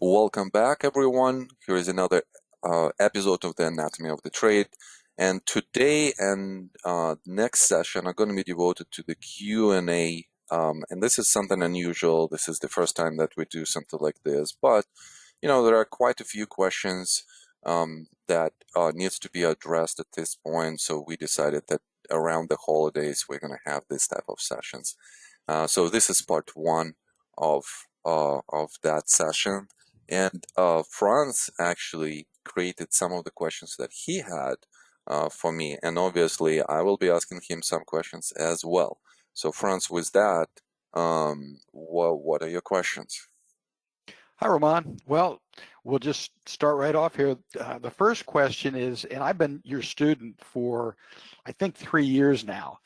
Welcome back, everyone. Here is another episode of the Anatomy of the Trade. And today and next session are going to be devoted to the Q&A. And this is something unusual. This is the first time that we do something like this. But, there are quite a few questions that needs to be addressed at this point. So we decided that around the holidays, we're going to have this type of sessions. So this is part one of that session. And Franz actually created some of the questions that he had for me. And obviously, I will be asking him some questions as well. So Franz, with that, what are your questions? Hi, Roman. Well, we'll just start right off here. The first question is, and I've been your student for, I think, 3 years now.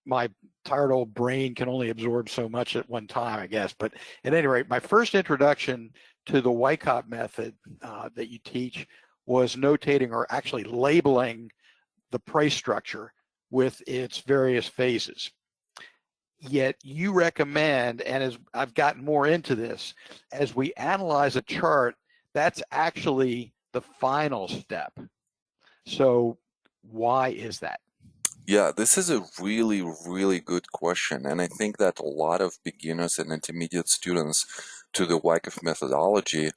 My tired old brain can only absorb so much at one time, I guess. But at any rate, my first introduction to the Wyckoff method that you teach was notating, or actually labeling, the price structure with its various phases. Yet you recommend, and as I've gotten more into this, as we analyze a chart, that's actually the final step. So why is that? Yeah, this is a really, really good question. And I think that a lot of beginners and intermediate students to the Wyckoff methodology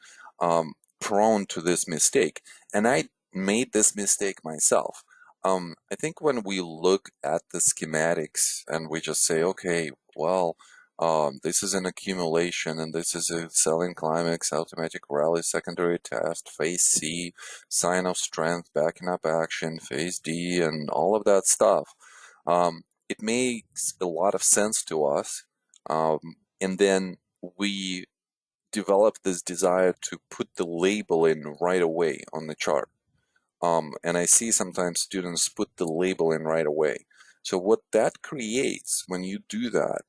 prone to this mistake. And I made this mistake myself. I think when we look at the schematics and we just say, okay, well, this is an accumulation and this is a selling climax, automatic rally, secondary test, phase C, sign of strength, backing up action, phase D, and all of that stuff. It makes a lot of sense to us. And then we develop this desire to put the label in right away on the chart. And I see sometimes students put the label in right away. So what that creates when you do that,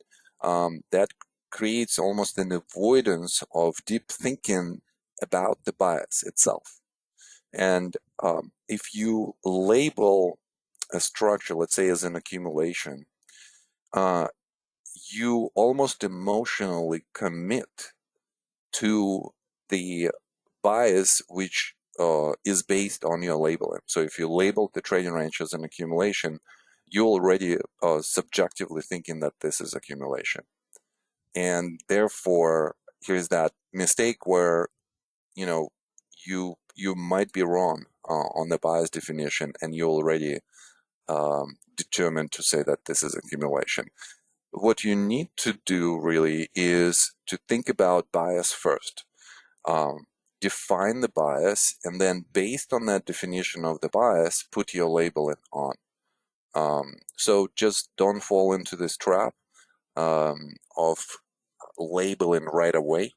that creates almost an avoidance of deep thinking about the bias itself. And if you label a structure, let's say as an accumulation, you almost emotionally commit to the bias which is based on your labeling. So if you label the trading range as an accumulation, you're already subjectively thinking that this is accumulation. And therefore, here's that mistake where, you might be wrong on the bias definition, and you're already determined to say that this is accumulation. What you need to do really is to think about bias first. Define the bias, and then based on that definition of the bias, put your labeling on. So just don't fall into this trap of labeling right away.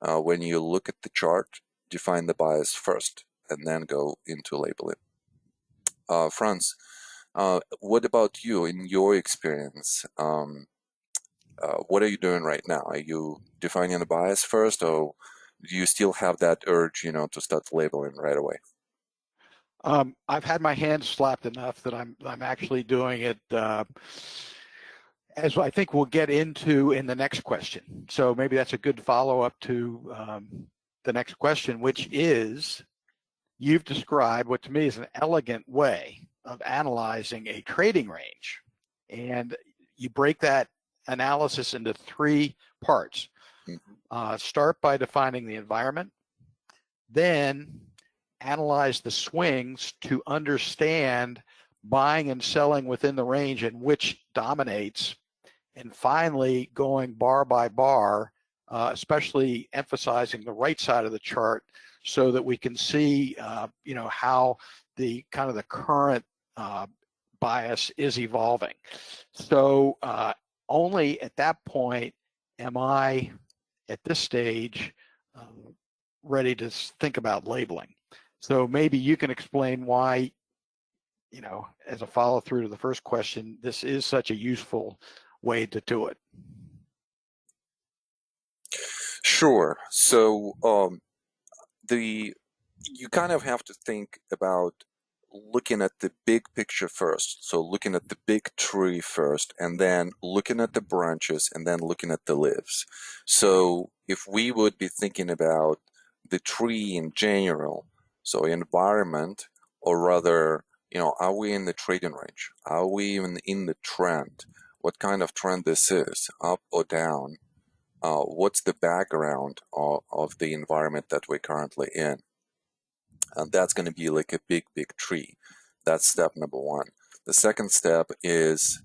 When you look at the chart, define the bias first, and then go into labeling. Franz, what about you in your experience? What are you doing right now? Are you defining the bias first, or do you still have that urge, to start labeling right away? I've had my hands slapped enough that I'm actually doing it, as I think we'll get into in the next question. So maybe that's a good follow-up to the next question, which is, you've described what to me is an elegant way of analyzing a trading range. And you break that analysis into 3 parts. Start by defining the environment, then analyze the swings to understand buying and selling within the range and which dominates, and finally going bar by bar, especially emphasizing the right side of the chart so that we can see how the kind of the current bias is evolving. So only at that point am I, at this stage, ready to think about labeling. So maybe you can explain why, as a follow through to the first question, this is such a useful way to do it. Sure. So you kind of have to think about looking at the big picture first. So looking at the big tree first, and then looking at the branches, and then looking at the leaves. So if we would be thinking about the tree in general, so environment, or rather, are we in the trading range? Are we even in the trend? What kind of trend this is, up or down? What's the background of the environment that we're currently in? And that's going to be like a big, big tree. That's step number one. The second step is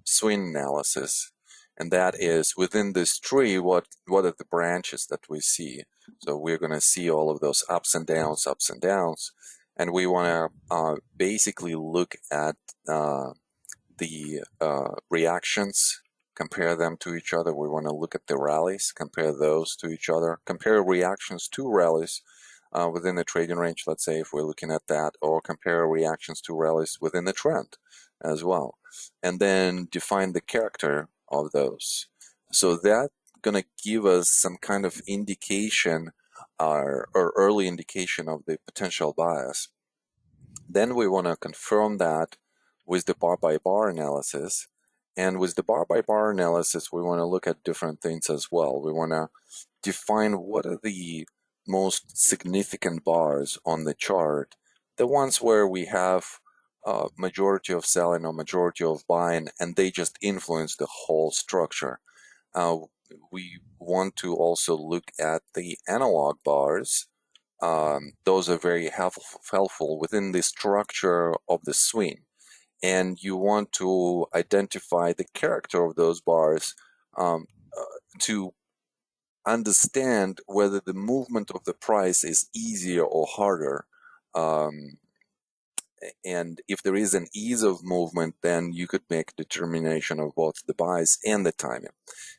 swing analysis. And that is within this tree, what are the branches that we see? So we're going to see all of those ups and downs, ups and downs. And we want to basically look at the reactions, compare them to each other. We want to look at the rallies, compare those to each other, compare reactions to rallies within the trading range, let's say, if we're looking at that, or compare reactions to rallies within the trend as well. And then define the character of those. So that's going to give us some kind of indication or early indication of the potential bias. Then we want to confirm that with the bar by bar analysis. And with the bar by bar analysis, we want to look at different things as well. We want to define what are the most significant bars on the chart, the ones where we have majority of selling or majority of buying, and they just influence the whole structure. We want to also look at the analog bars. Those are very helpful within the structure of the swing. And you want to identify the character of those bars to understand whether the movement of the price is easier or harder. And if there is an ease of movement, then you could make determination of both the buys and the timing.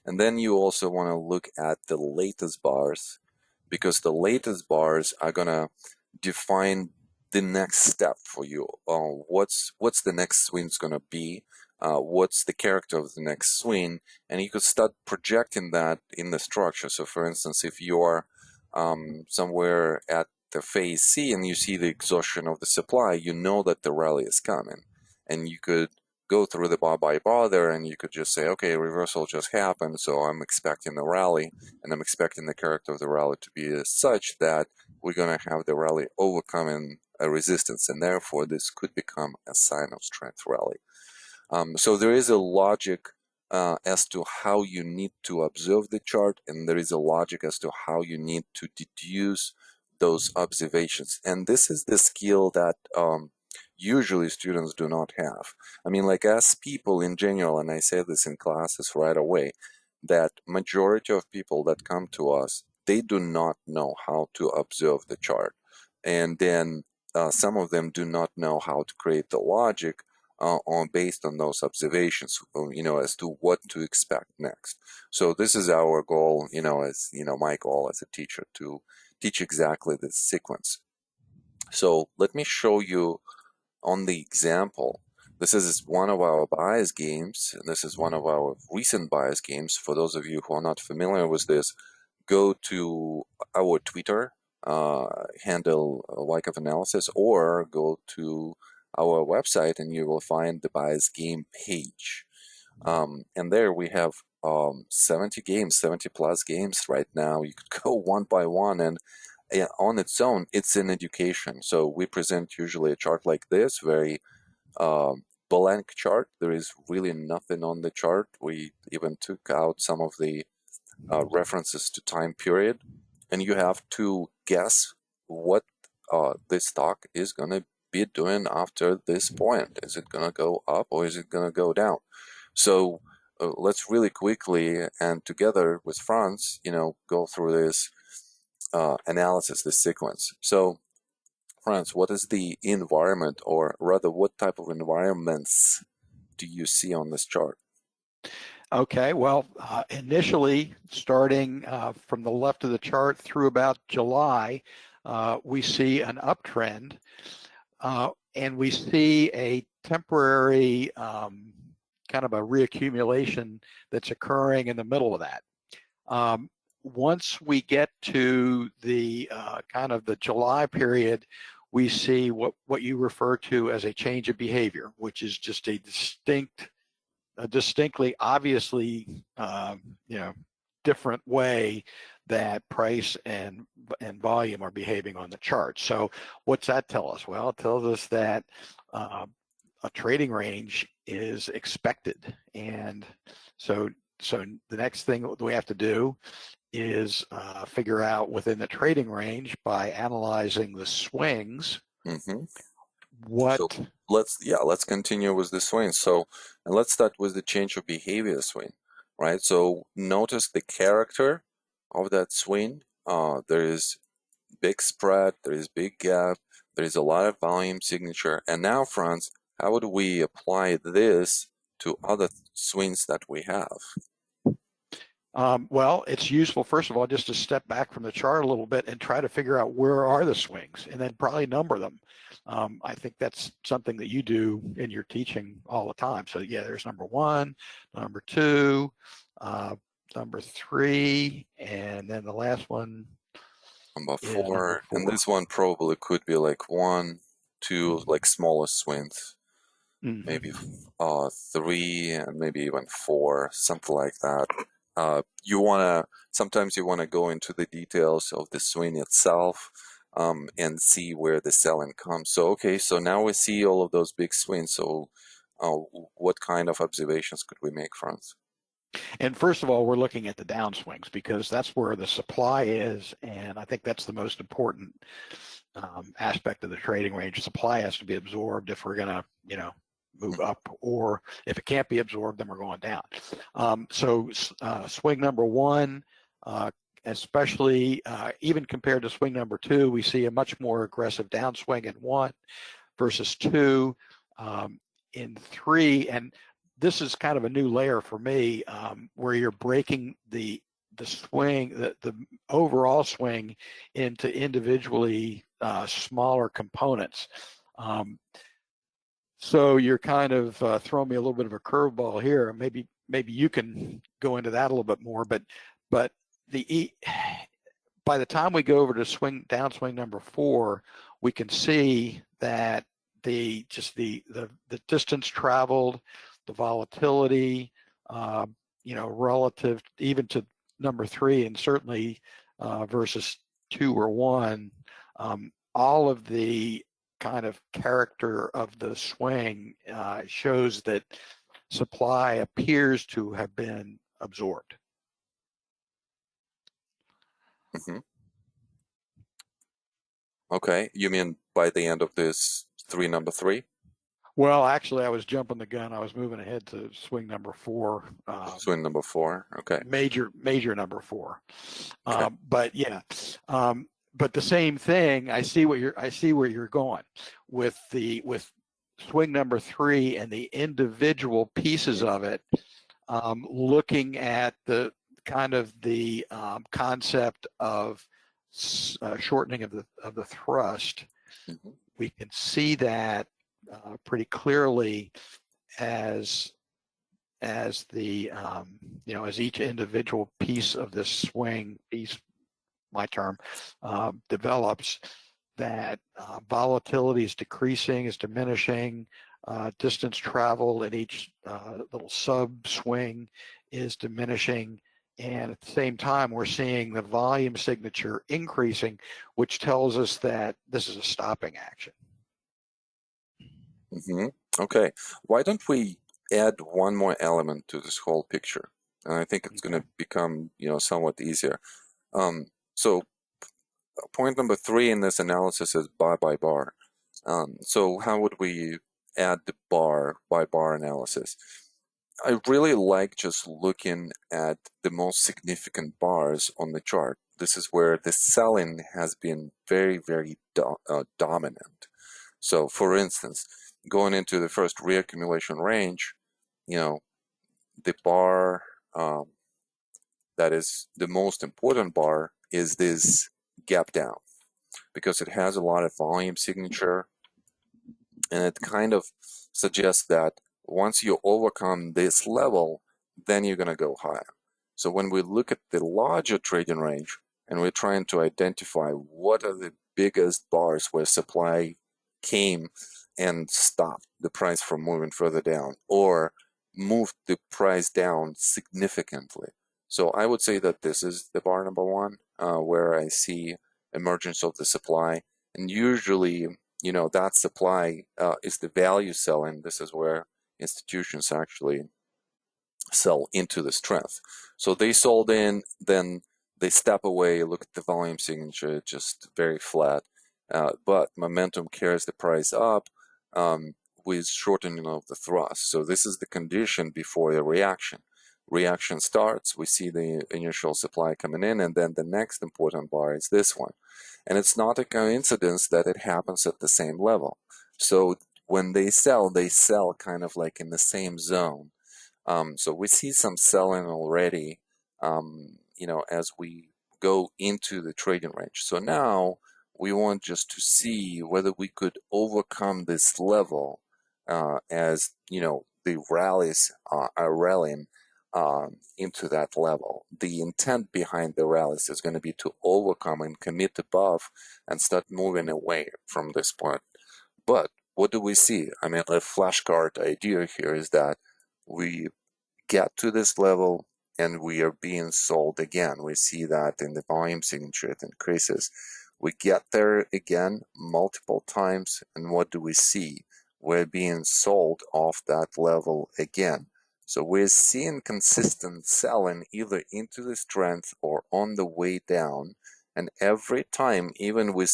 And then you also want to look at the latest bars, because the latest bars are going to define the next step for you. What's the next swing's going to be? What's the character of the next swing? And you could start projecting that in the structure. So for instance, if you are somewhere at the phase C and you see the exhaustion of the supply, you know that the rally is coming. And you could go through the bar by bar there, and you could just say, okay, reversal just happened, so I'm expecting the rally, and I'm expecting the character of the rally to be such that we're going to have the rally overcoming a resistance, and therefore this could become a sign of strength rally. So there is a logic as to how you need to observe the chart, and there is a logic as to how you need to deduce those observations. And this is the skill that usually students do not have. I mean, like as people in general, and I say this in classes right away, that majority of people that come to us, they do not know how to observe the chart. And then some of them do not know how to create the logic based on those observations, as to what to expect next. So this is our goal, as my goal as a teacher, to teach exactly this sequence. So let me show you on the example. This is one of our bias games, and this is one of our recent bias games. For those of you who are not familiar with this, go to our Twitter handle Wyckoff Analysis, or go to our website and you will find the bias game page. And there we have 70 games, 70 plus games right now. You could go one by one, and on its own, it's an education. So we present usually a chart like this, very blank chart. There is really nothing on the chart. We even took out some of the references to time period, and you have to guess what this stock is going to be doing after this point. Is it going to go up or is it going to go down? So let's really quickly and together with Franz, go through this analysis, this sequence. So Franz, what is the environment, or rather what type of environments do you see on this chart? Okay, well, initially starting from the left of the chart through about July, we see an uptrend, and we see a temporary kind of a reaccumulation that's occurring in the middle of that. Once we get to the kind of the July period, we see what you refer to as a change of behavior, which is just a distinctly, obviously, different way that price and volume are behaving on the chart. So what's that tell us? Well, it tells us that a trading range is expected. And so the next thing that we have to do is figure out within the trading range by analyzing the swings. Mm-hmm. So What let's continue with the swing. So, and let's start with the change of behavior swing, right? So notice the character of that swing. There is big spread, there is big gap, there is a lot of volume signature. And now, Franz, how would we apply this to other swings that we have? Well, it's useful, first of all, just to step back from the chart a little bit and try to figure out where are the swings and then probably number them. I think that's something that you do in your teaching all the time. So yeah, there's number 1, number 2, number 3, and then the last one Number is number 4, and 4. this one probably could be like 1, 2, like smaller swings. Maybe Mm-hmm. 3 and maybe even 4, something like that. Sometimes you wanna go into the details of the swing itself and see where the selling comes. So okay, so now we see all of those big swings. So uh, what kind of observations could we make, Franz? And first of all, we're looking at the downswings because that's where the supply is, and I think that's the most important aspect of the trading range. Supply has to be absorbed if we're going to, move up, or if it can't be absorbed, then we're going down. So swing number 1, especially even compared to swing number 2, we see a much more aggressive downswing in 1 versus 2, in 3, and this is kind of a new layer for me, where you're breaking the swing, the overall swing, into individually smaller components. So you're kind of throwing me a little bit of a curveball here. Maybe you can go into that a little bit more. But by the time we go over to downswing number 4, we can see that the distance traveled, the volatility, relative even to number 3, and certainly versus 2 or 1, all of the kind of character of the swing shows that supply appears to have been absorbed. Mm-hmm. Okay, you mean by the end of this number 3? Well, actually, I was jumping the gun. I was moving ahead to swing number 4. Swing number 4, okay. Major number 4. Okay. But yeah, but the same thing. I see where you're going with swing number 3 and the individual pieces of it. Looking at the kind of the concept of shortening of the thrust, Mm-hmm. we can see that pretty clearly as the as each individual piece of this swing piece, my term, develops, that volatility is decreasing, is diminishing, distance travel in each little sub swing is diminishing, and at the same time we're seeing the volume signature increasing, which tells us that this is a stopping action. Mm-hmm. Okay, why don't we add one more element to this whole picture? And I think it's going to become, somewhat easier. So point number 3 in this analysis is bar by bar. So how would we add the bar by bar analysis? I really like just looking at the most significant bars on the chart. This is where the selling has been very, very dominant. So for instance, going into the first reaccumulation range, the bar that is the most important bar is this gap down, because it has a lot of volume signature, and it kind of suggests that once you overcome this level, then you're going to go higher. So when we look at the larger trading range, and we're trying to identify what are the biggest bars where supply came and stopped the price from moving further down, or moved the price down significantly. So I would say that this is the bar number one, where I see emergence of the supply. And usually, that supply is the value selling. This is where institutions actually sell into the strength. So they sold in, then they step away, look at the volume signature, just very flat. But momentum carries the price up with shortening of the thrust. So this is the condition before a reaction. Reaction starts, we see the initial supply coming in, and then the next important bar is this one. And it's not a coincidence that it happens at the same level. So when they sell kind of like in the same zone. So we see some selling already, as we go into the trading range. So now we want just to see whether we could overcome this level as, the rallies are rallying into that level. The intent behind the rallies is going to be to overcome and commit above and start moving away from this point. But what do we see? I mean, the flashcard idea here is that we get to this level and we are being sold again. We see that in the volume signature, it increases. We get there again multiple times, and what do we see? We're being sold off that level again. So we're seeing consistent selling either into the strength or on the way down. And every time, even with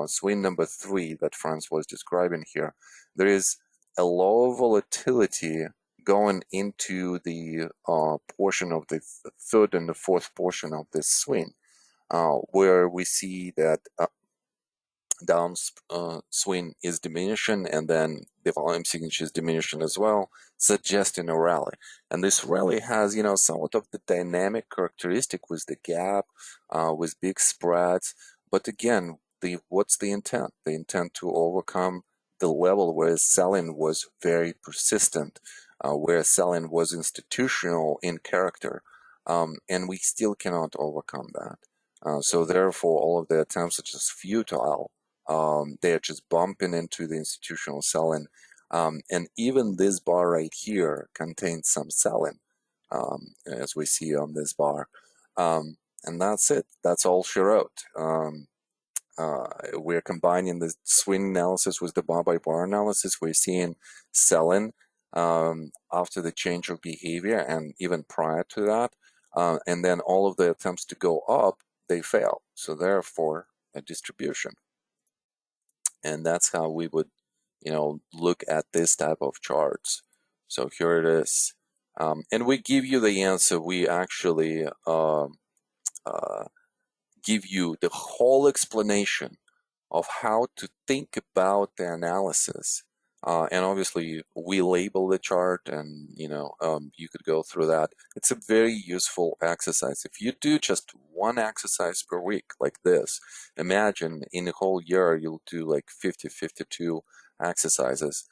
swing number 3 that Franz was describing here, there is a low volatility going into the portion of the third and the fourth portion of this swing, where we see that down swing is diminishing, and then the volume signature is diminishing as well, suggesting a rally. And this rally has, somewhat of the dynamic characteristic with the gap, with big spreads. But again, what's the intent? The intent to overcome the level where selling was very persistent, where selling was institutional in character, and we still cannot overcome that. So therefore, all of the attempts are just futile. They're just bumping into the institutional selling. And even this bar right here contains some selling, as we see on this bar. And that's it. That's all she wrote. We're combining the swing analysis with the bar by bar analysis. We're seeing selling after the change of behavior and even prior to that. And then all of the attempts to go up, they fail. So therefore, a distribution. And that's how we would, look at this type of charts. So here it is. And we give you the answer. We actually give you the whole explanation of how to think about the analysis. And obviously, we label the chart, and you could go through that. It's a very useful exercise. If you do just one exercise per week like this, imagine in a whole year you'll do like 50, 52 exercises.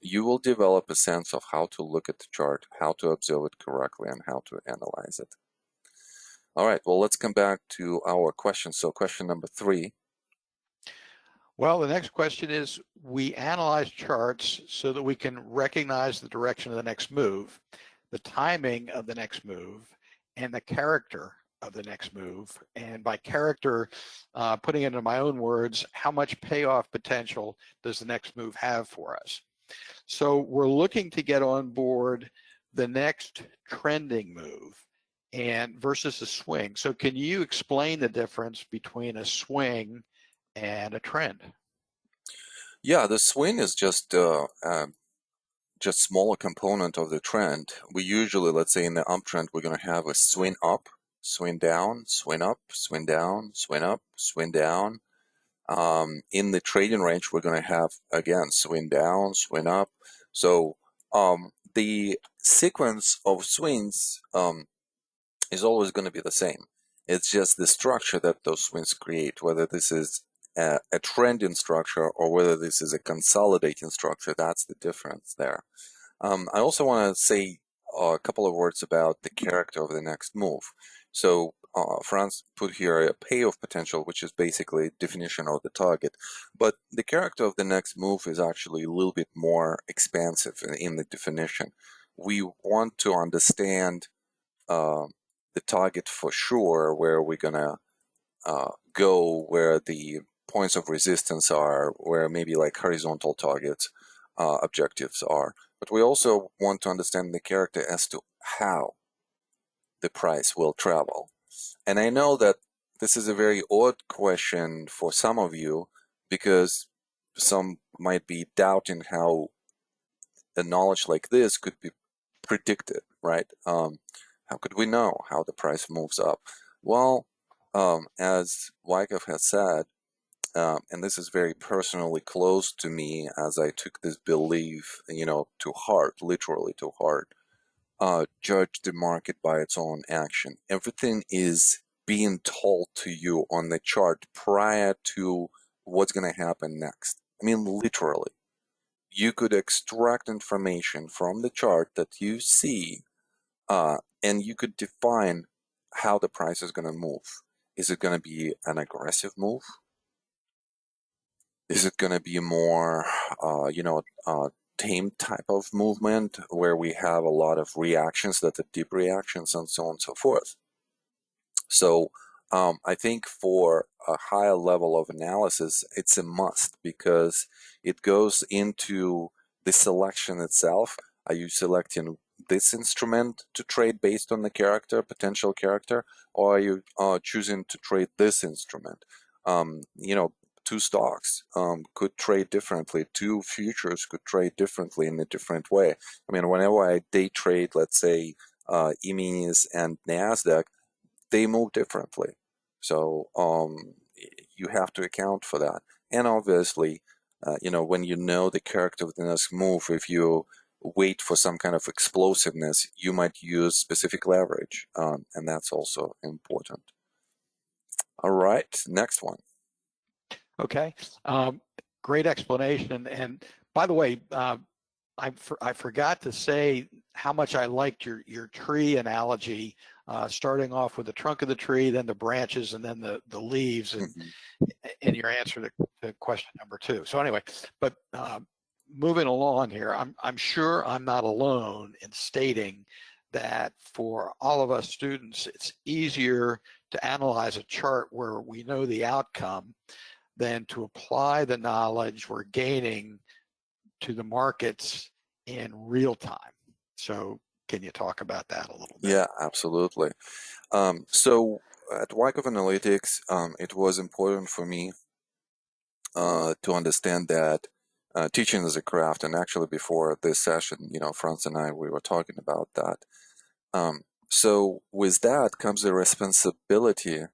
You will develop a sense of how to look at the chart, how to observe it correctly, and how to analyze it. All right, well, let's come back to our question. So question number 3. Well, the next question is, we analyze charts so that we can recognize the direction of the next move, the timing of the next move, and the character of the next move. And by character, putting it into my own words, how much payoff potential does the next move have for us? So we're looking to get on board the next trending move and versus a swing. So can you explain the difference between a swing and a trend? Yeah, the swing is just smaller component of the trend. We usually, let's say in the uptrend, we're going to have a swing up, swing down, swing up, swing down, swing up, swing down. In the trading range, we're going to have, again, swing down, swing up. So the sequence of swings is always going to be the same. It's just the structure that those swings create, whether this is a trending structure or whether this is a consolidating structure. That's the difference there. I also want to say a couple of words about the character of the next move. So Franz put here a payoff potential, which is basically definition of the target. But the character of the next move is actually a little bit more expansive in the definition. We want to understand the target for sure, where we're gonna go, where the points of resistance are, where maybe like horizontal targets, objectives are. But we also want to understand the character as to how the price will travel. And I know that this is a very odd question for some of you, because some might be doubting how a knowledge like this could be predicted, right? How could we know how the price moves up? Well, as Wyckoff has said, and this is very personally close to me, as I took this belief, to heart, literally to heart. Judge the market by its own action. Everything is being told to you on the chart prior to what's going to happen next. I mean, literally. You could extract information from the chart that you see, and you could define how the price is going to move. Is it going to be an aggressive move? Is it going to be more, tame type of movement where we have a lot of reactions that are deep reactions and so on and so forth? So I think for a higher level of analysis, it's a must, because it goes into the selection itself. Are you selecting this instrument to trade based on the character, potential character, or are you choosing to trade this instrument? Two stocks could trade differently. Two futures could trade differently in a different way. I mean, whenever I day trade, let's say, EMEs and NASDAQ, they move differently. So you have to account for that. And obviously, when you know the character of the next move, if you wait for some kind of explosiveness, you might use specific leverage, and that's also important. All right, next one. Okay, great explanation. And by the way, I forgot to say how much I liked your tree analogy, starting off with the trunk of the tree, then the branches, and then the leaves, and in your answer to question number 2. So anyway, but moving along here, I'm sure I'm not alone in stating that for all of us students, it's easier to analyze a chart where we know the outcome than to apply the knowledge we're gaining to the markets in real time. So can you talk about that a little bit? Yeah, absolutely. So at Wyckoff Analytics, it was important for me to understand that teaching is a craft. And actually, before this session, Franz and I, we were talking about that. So with that comes the responsibility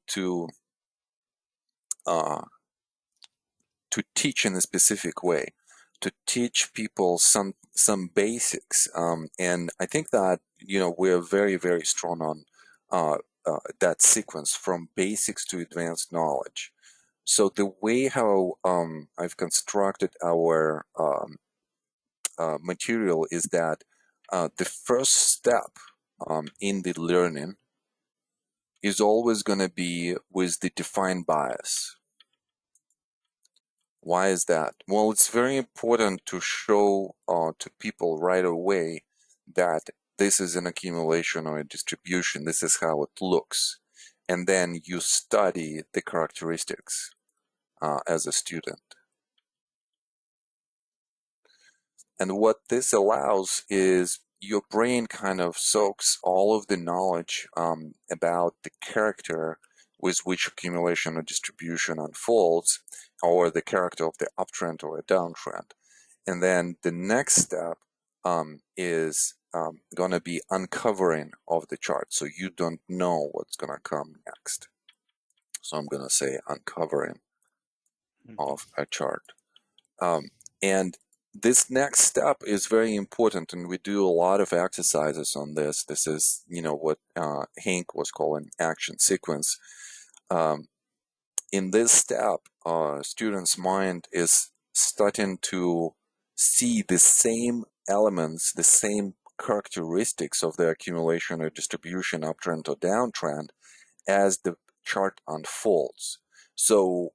to teach in a specific way, to teach people some basics. And I think that we're very, very strong on that sequence from basics to advanced knowledge. So the way how I've constructed our material is that the first step in the learning is always going to be with the defined bias. Why is that? Well, it's very important to show to people right away that this is an accumulation or a distribution. This is how it looks. And then you study the characteristics as a student. And what this allows is your brain kind of soaks all of the knowledge about the character with which accumulation or distribution unfolds, or the character of the uptrend or a downtrend. And then the next step is going to be uncovering of the chart. So you don't know what's going to come next. So I'm going to say uncovering of a chart. And this next step is very important, and we do a lot of exercises on this. This is, what Hank was calling action sequence. In this step, students' mind is starting to see the same elements, the same characteristics of the accumulation or distribution, uptrend or downtrend, as the chart unfolds. So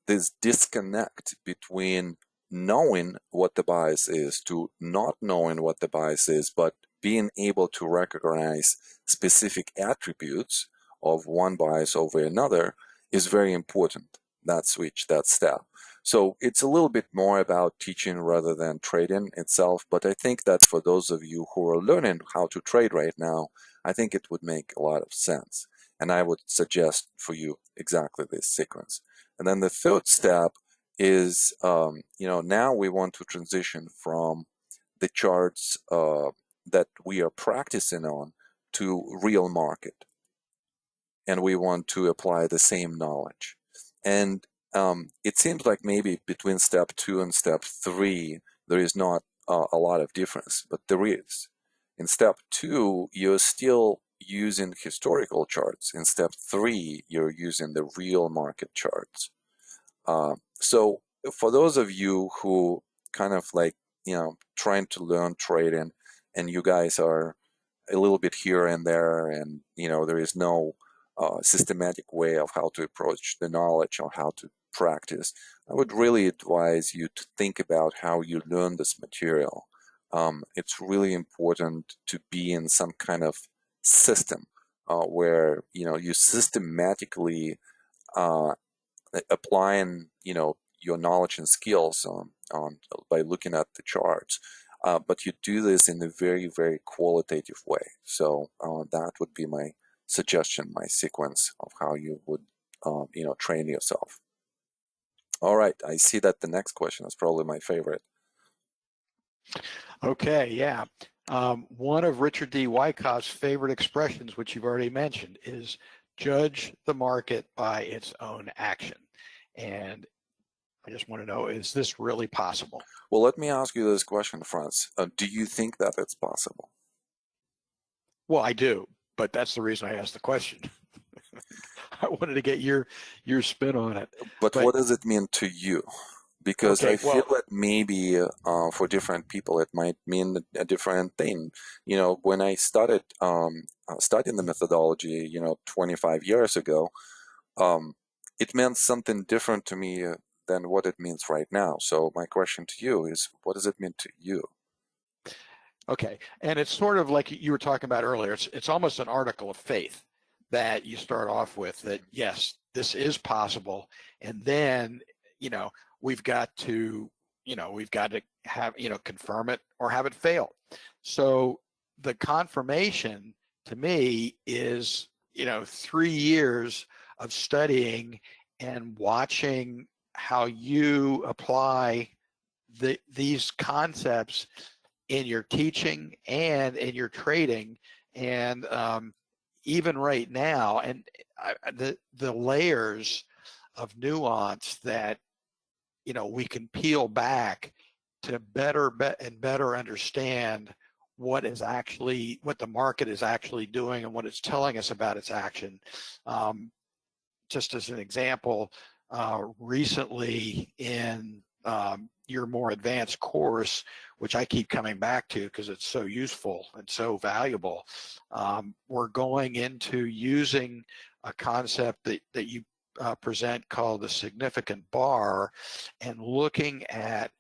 this disconnect between knowing what the bias is to not knowing what the bias is, but being able to recognize specific attributes of one bias over another is very important. That switch, that step. So it's a little bit more about teaching rather than trading itself, but I think that for those of you who are learning how to trade right now, I think it would make a lot of sense. And I would suggest for you exactly this sequence. And then the third step is, now we want to transition from the charts that we are practicing on to real market. And we want to apply the same knowledge. And it seems like maybe between step 2 and step 3, there is not a lot of difference, but there is. In step 2, you're still using historical charts. In step 3, you're using the real market charts. So for those of you who kind of like, trying to learn trading, and you guys are a little bit here and there, and, there is no systematic way of how to approach the knowledge or how to practice, I would really advise you to think about how you learn this material. It's really important to be in some kind of system where you systematically applying your knowledge and skills on by looking at the charts, but you do this in a very, very qualitative way. So that would be my suggestion, my sequence of how you would train yourself. All right, I see that the next question is probably my favorite. Okay, yeah. One of Richard D. Wyckoff's favorite expressions, which you've already mentioned, is judge the market by its own action. And I just want to know, is this really possible? Well, let me ask you this question, Franz. Do you think that it's possible? Well, I do, but that's the reason I asked the question. I wanted to get your spin on it. But what does it mean to you? Because okay, I feel that maybe for different people it might mean a different thing. When I started studying the methodology, 25 years ago, it meant something different to me than what it means right now. So my question to you is, what does it mean to you? Okay, and it's sort of like you were talking about earlier. It's almost an article of faith that you start off with, that yes, this is possible, and then we've got to have confirm it or have it fail. So the confirmation to me is 3 years of studying and watching how you apply these concepts in your teaching and in your trading, and even right now, and the layers of nuance that we can peel back to better understand what the market is actually doing and what it's telling us about its action. Just as an example, recently in your more advanced course, which I keep coming back to because it's so useful and so valuable, we're going into using a concept that you present called the significant bar, and looking at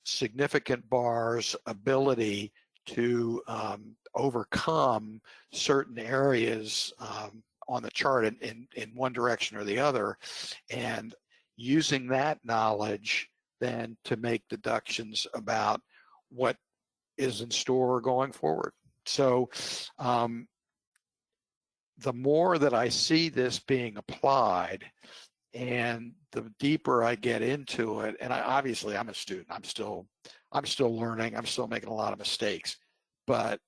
significant bar's ability to overcome certain areas on the chart in one direction or the other, and using that knowledge then to make deductions about what is in store going forward. So the more that I see this being applied and the deeper I get into it, and obviously I'm a student, I'm still learning, I'm still making a lot of mistakes, but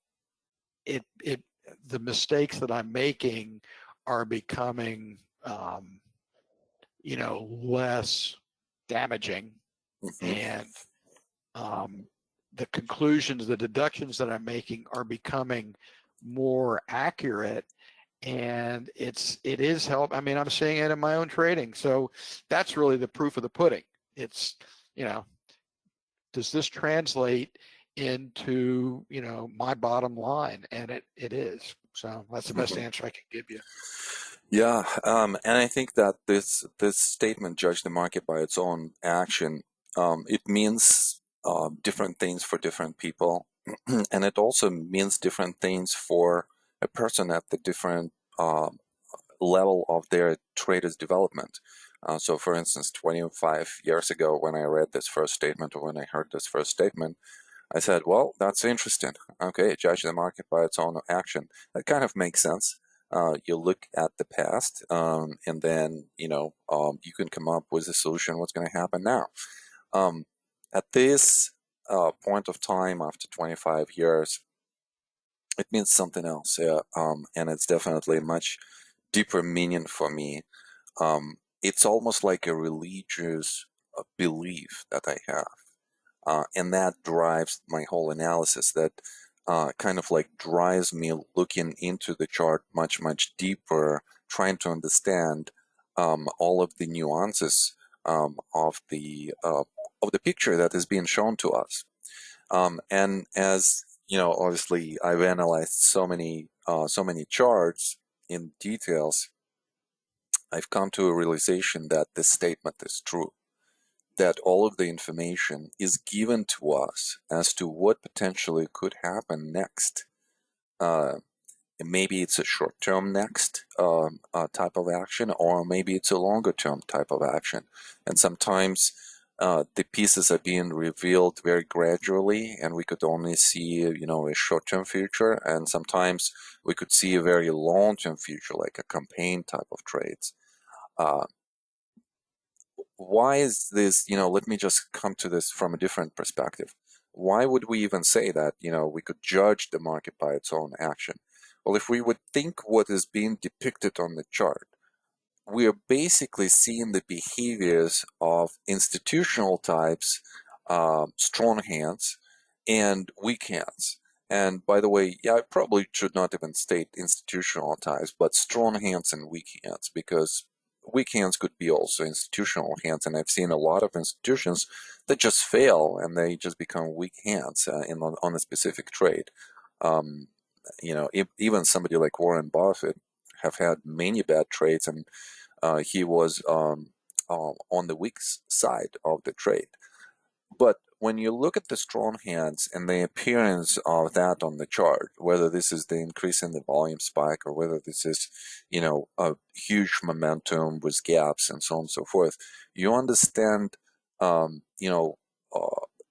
the mistakes that I'm making are becoming less damaging, and the conclusions, the deductions that I'm making are becoming more accurate, and it is help. I mean, I'm seeing it in my own trading, so that's really the proof of the pudding. It's does this translate into, you know, my bottom line, and it is. So that's the best answer I can give you. Yeah, and I think that this statement, "judge the market by its own action," it means different things for different people, and it also means different things for a person at the different level of their trader's development. So, for instance, 25 years ago, when I read this first statement, or when I heard this first statement, I said, well, that's interesting. Okay, judge the market by its own action. That kind of makes sense. You look at the past, and then, you can come up with a solution. What's going to happen now? Um, at this point of time, after 25 years, it means something else. Yeah, and it's definitely much deeper meaning for me. It's almost like a religious belief that I have. And that drives my whole analysis. That kind of like drives me looking into the chart much, much deeper, trying to understand all of the nuances of the picture that is being shown to us. And as you know, obviously, I've analyzed so many charts in details. I've come to a realization that this statement is true, that all of the information is given to us as to what potentially could happen next. Maybe it's a short-term next type of action, or maybe it's a longer-term type of action. And sometimes the pieces are being revealed very gradually, and we could only see, a short-term future. And sometimes we could see a very long-term future, like a campaign type of trades. Why is this, let me just come to this from a different perspective. Why would we even say that, we could judge the market by its own action? Well, if we would think what is being depicted on the chart, we are basically seeing the behaviors of institutional types, strong hands, and weak hands. And by the way, yeah, I probably should not even state institutional types, but strong hands and weak hands, because weak hands could be also institutional hands. And I've seen a lot of institutions that just fail and they just become weak hands on a specific trade. Um, even somebody like Warren Buffett have had many bad trades, and he was on the weak side of the trade. But when you look at the strong hands and the appearance of that on the chart, whether this is the increase in the volume spike or whether this is, a huge momentum with gaps and so on and so forth, you understand, the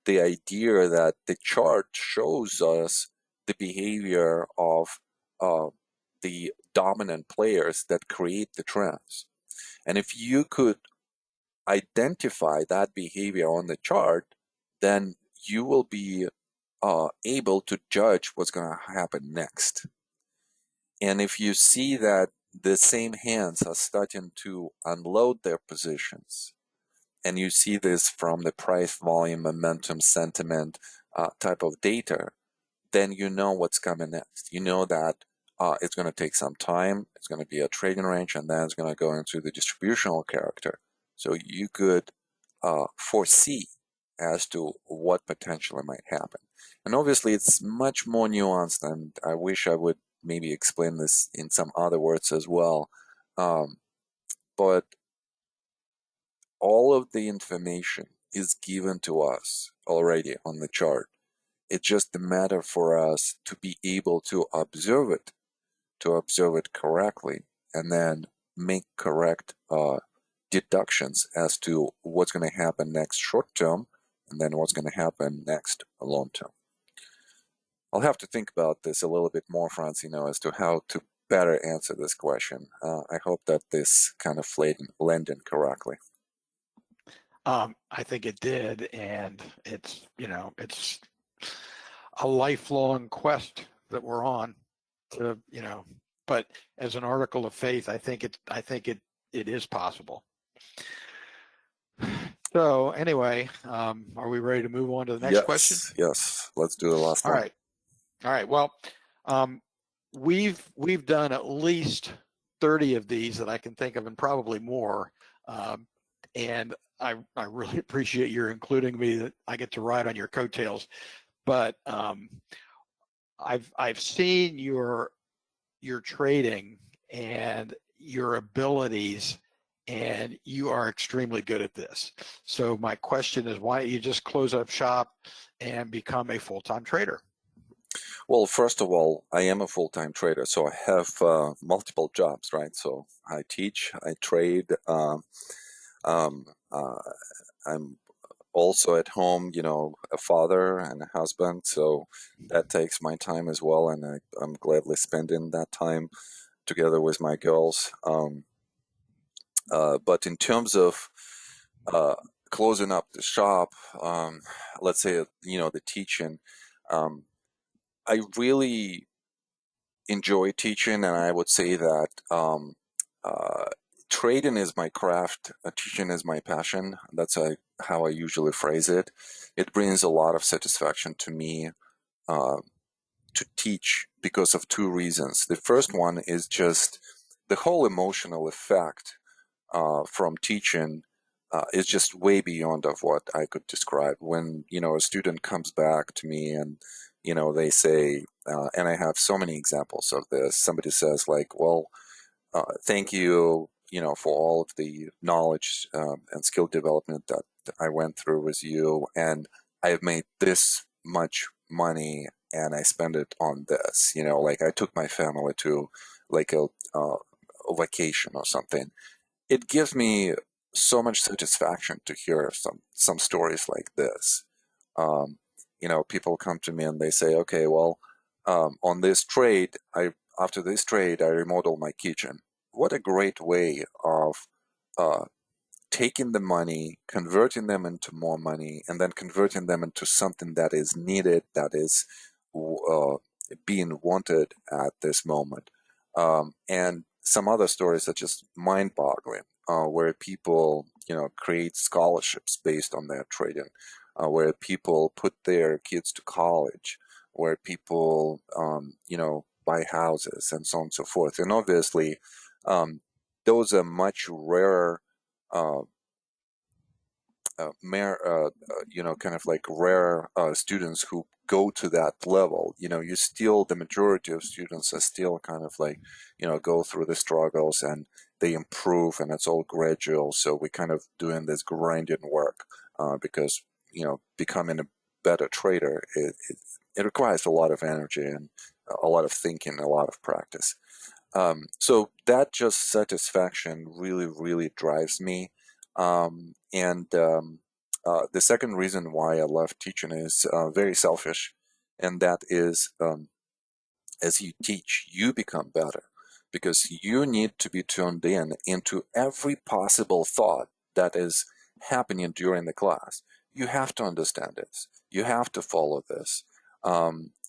idea that the chart shows us the behavior of the dominant players that create the trends. And if you could identify that behavior on the chart, then you will be able to judge what's going to happen next. And if you see that the same hands are starting to unload their positions, and you see this from the price, volume, momentum, sentiment type of data, then you know what's coming next. You know that it's going to take some time, it's going to be a trading range, and then it's going to go into the distributional character. So you could foresee as to what potentially might happen. And obviously, it's much more nuanced, and I wish I would maybe explain this in some other words as well. But all of the information is given to us already on the chart. It's just a matter for us to be able to observe it correctly, and then make correct deductions as to what's going to happen next short term, and then what's going to happen next long term. I'll have to think about this a little bit more, Franz, as to how to better answer this question. I hope that this kind of landed correctly. I think it did, and it's a lifelong quest that we're on to, but as an article of faith, I think it is possible. So anyway, are we ready to move on to the next question? Yes, let's do the last one. All right. Well, we've done at least 30 of these that I can think of, and probably more. And I really appreciate your including me, that I get to ride on your coattails. but I've seen your trading and your abilities, and you are extremely good at this. So my question is, why don't you just close up shop and become a full-time trader? Well, first of all, I am a full-time trader, so I have multiple jobs, right? So I teach, I trade, um, uh, I'm also at home, a father and a husband, so that takes my time as well, and I'm gladly spending that time together with my girls. But in terms of uh, closing up the shop, let's say, the teaching, um, I really enjoy teaching, and I would say that uh, trading is my craft, teaching is my passion. That's how I usually phrase it. It brings a lot of satisfaction to me uh, to teach because of two reasons. The first one is just the whole emotional effect from teaching is just way beyond of what I could describe. When a student comes back to me and they say, and I have so many examples of this. Somebody says like, "Well, thank you, for all of the knowledge and skill development that I went through with you, and I've made this much money, and I spend it on this. Like I took my family to like a vacation or something." It gives me so much satisfaction to hear some stories like this. People come to me and they say, "Okay, well, on this trade, after this trade, I remodel my kitchen." What a great way of uh, taking the money, converting them into more money, and then converting them into something that is needed, that is uh, being wanted at this moment. And some other stories are just mind-boggling, where people, create scholarships based on their trading, where people put their kids to college, where people, buy houses and so on and so forth. And obviously, um, those are much rarer uh, kind of like rare students who go to that level. You still, the majority of students are still kind of like, go through the struggles and they improve and it's all gradual. So we kind of doing this grinding work because, becoming a better trader, it requires a lot of energy and a lot of thinking, a lot of practice. So that just satisfaction really, really drives me. And the second reason why I love teaching is very selfish, and that is as you teach, you become better because you need to be tuned in into every possible thought that is happening during the class. You have to understand this. You have to follow this.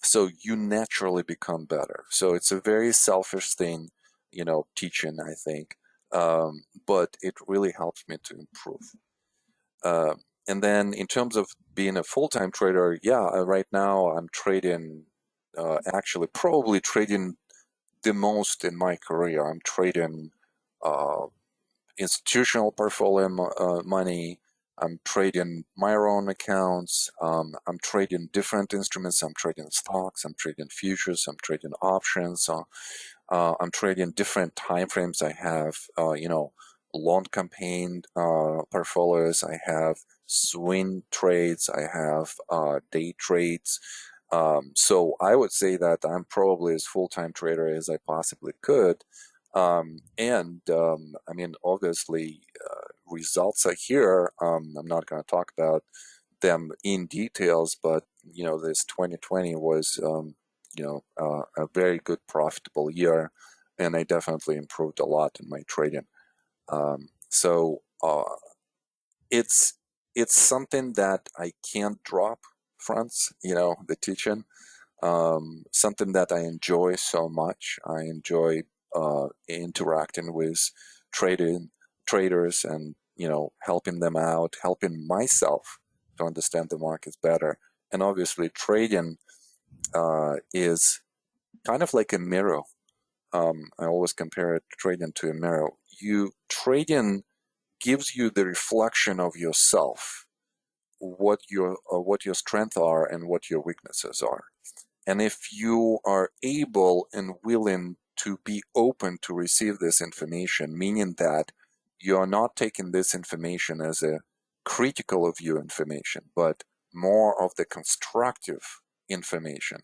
So you naturally become better. So it's a very selfish thing, teaching, I think, but it really helps me to improve. Uh, and then in terms of being a full-time trader, yeah, right now I'm trading, actually probably trading the most in my career. I'm trading uh, institutional portfolio money. I'm trading my own accounts. I'm trading different instruments. I'm trading stocks. I'm trading futures. I'm trading options. I'm trading different time frames. I have, long campaign portfolios. I have swing trades. I have day trades. So I would say that I'm probably as full-time trader as I possibly could. I mean, obviously, results are here. I'm not going to talk about them in details, but this 2020 was a very good profitable year, and I definitely improved a lot in my trading. So it's something that I can't drop, Franz. The teaching, something that I enjoy so much. I enjoy interacting with trading traders and helping them out, helping myself to understand the markets better. And obviously, trading is kind of like a mirror. I always compare it trading to a mirror. Trading gives you the reflection of yourself what your strengths are and what your weaknesses are. And if you are able and willing to be open to receive this information, meaning that you are not taking this information as a critical of your information, but more of the constructive information,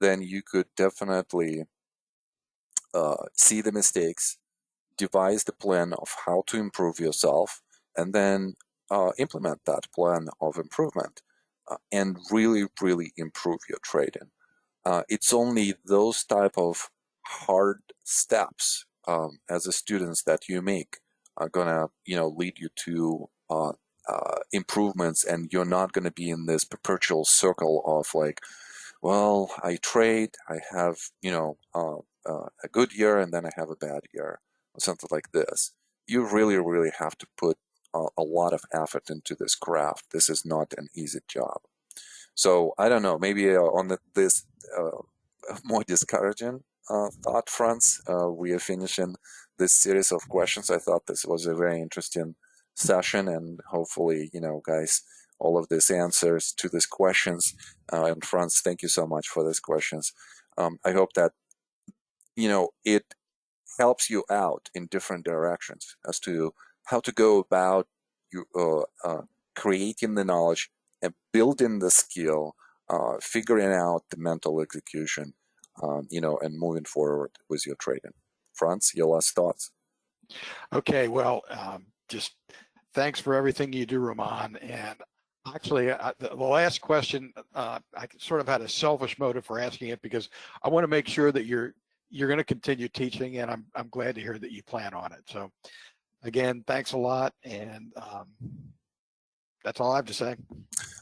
then you could definitely see the mistakes, devise the plan of how to improve yourself, and then implement that plan of improvement and really, really improve your trading. It's only those type of hard steps as a students that you make are gonna, lead you to improvements, and you're not gonna be in this perpetual circle of like, well, I trade, I have, a good year, and then I have a bad year, or something like this. You really, really have to put a lot of effort into this craft. This is not an easy job. So I don't know, maybe on this more discouraging thought fronts, we are finishing this series of questions. I thought this was a very interesting session, and hopefully, guys, all of these answers to these questions. And Franz, thank you so much for these questions. I hope that, it helps you out in different directions as to how to go about you, creating the knowledge and building the skill, figuring out the mental execution, and moving forward with your trading. Franz, your last thoughts? Okay, well, just thanks for everything you do, Roman. And actually, the last question, I sort of had a selfish motive for asking it because I want to make sure that you're going to continue teaching, and I'm glad to hear that you plan on it. So, again, thanks a lot, and that's all I have to say.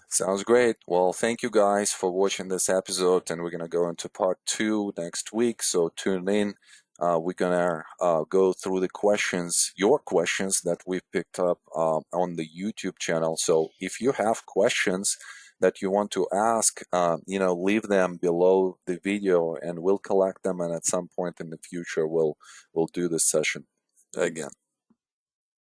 Sounds great. Well, thank you guys for watching this episode, and we're gonna go into part 2 next week. So tune in. We're gonna go through the questions, your questions that we picked up on the YouTube channel. So if you have questions that you want to ask, leave them below the video, and we'll collect them. And at some point in the future, we'll do this session again.